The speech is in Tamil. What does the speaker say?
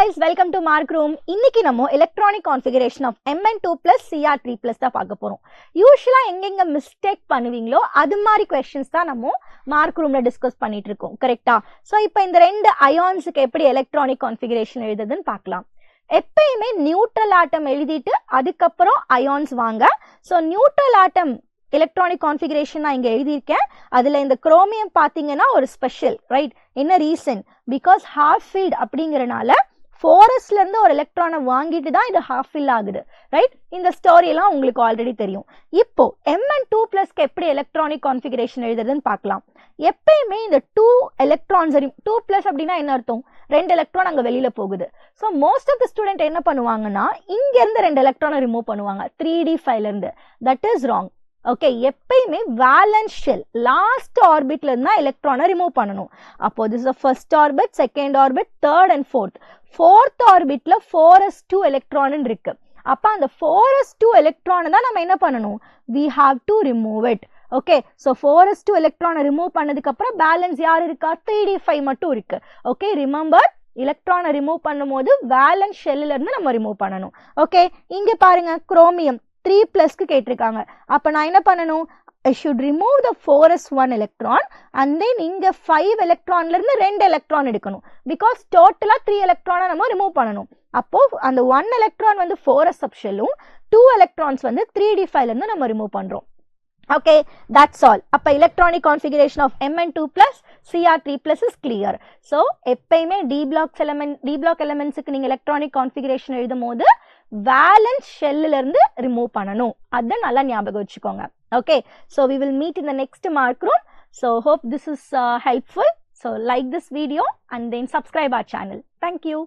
guys, welcome to Mark Room. இன்னைக்கு நம்ம electronic configuration of Mn2 plus Cr3 plus தான் பார்க்க போறோம். யூசுவலா எங்கெங்க மிஸ்டேக் பண்ணுவீங்களோ அது மாதிரி questions தான் நம்ம Mark Roomல டிஸ்கஸ் பண்ணிட்டு இருக்கோம். கரெக்ட்டா? சோ இப்போ இந்த ரெண்டு அயான்ஸ்க்கு எப்படி electronic configuration எழுதுதுன்னு பார்க்கலாம். எப்பயுமே நியூட்ரல் ஆட்டம் எழுதிட்டு அதுக்கப்புறம் அயான்ஸ் வாங்க. சோ நியூட்ரல் ஆட்டம் electronic configuration நான் இங்க எழுதியிருக்கேன். அதுல இந்த குரோமியம் பாத்தீங்கன்னா ஒரு ஸ்பெஷல், ரைட்? என்ன ரீசன்? பிகாஸ் ஹாஃப் ஃபில்ட் அப்படிங்கறனால ஃபாரஸ்ட்ல இருந்து ஒரு எலக்ட்ரானை வாங்கிட்டு தான் இது ஹாஃப் ஃபில் ஆகுது, ரைட்? இந்த ஸ்டோரி எல்லாம் உங்களுக்கு ஆல்ரெடி தெரியும். இப்போ Mn2 பிளஸ்க்கு எப்படி எலக்ட்ரானிக் கான்ஃபிகரேஷன் எழுதுறதுன்னு பார்க்கலாம். எப்பயுமே இந்த 2 எலக்ட்ரான்ஸ் 2 பிளஸ் அப்படின்னா என்ன அர்த்தம்? 2 எலக்ட்ரான் அங்க வெளியில போகுது. So most of the student என்ன பண்ணுவாங்கன்னா இங்க இருந்து 2 எலக்ட்ரானை ரிமூவ் பண்ணுவாங்க 3D ஃபைல இருந்து. That is wrong. ஓகே, எப்பயுமே வேலன்ஸ் ஷெல் லாஸ்ட் ஆர்பிட்ல இருந்தா எலக்ட்ரானை ரிமூவ் பண்ணணும். அப்போ this is first orbit, second orbit, third and fourth ஆர்பிட்ல 4s2 எலக்ட்ரான் இருக்கு. அப்ப அந்த 4s2 எலக்ட்ரானை தான் நம்ம என்ன பண்ணணும்? we have to remove it. Okay, so 4s2 எலக்ட்ரானை ரிமூவ் பண்ணதுக்கு அப்புறம் பேலன்ஸ் யார் இருக்கா? 3d5 மட்டும் இருக்கு. ஓகே, ரிமெம்பர் எலக்ட்ரானை ரிமூவ் பண்ணும்போது வேலன்ஸ் ஷெல்ல இருந்து நம்ம ரிமூவ் பண்ணணும். ஓகே, இங்க பாருங்க குரோமியம் 3 பிளஸ்க்கு கேட்டிருக்காங்க. அப்ப நான் என்ன பண்ணணும்? I should remove the 4s1 electron and then இங்க 5 எலக்ட்ரான்ல இருந்து 2 எலக்ட்ரான் எடுக்கணும். பிகாஸ் டோட்டலா 3 எலக்ட்ரானை நம்ம ரிமூவ் பண்ணணும். அப்போ அந்த 1 எலக்ட்ரான் வந்து 4s சப்ஷெல்லும் 2 எலக்ட்ரான்ஸ் வந்து 3d5 ல இருந்து நம்ம ரிமூவ் பண்றோம். Okay, that's all. அப்ப electronic configuration of Mn2 plus Cr3 plus is clear. So எப்பயுமே d block elementsக்கு நீங்க electronic configuration எழுதும்போது valence shellல இருந்து ரிமூவ் பண்ணணும். அத நல்லா ஞாபகம் வச்சுக்கோங்க. Okay, so we will meet in the next Mark Room. So hope this is helpful. So like this video and then subscribe our channel. Thank you.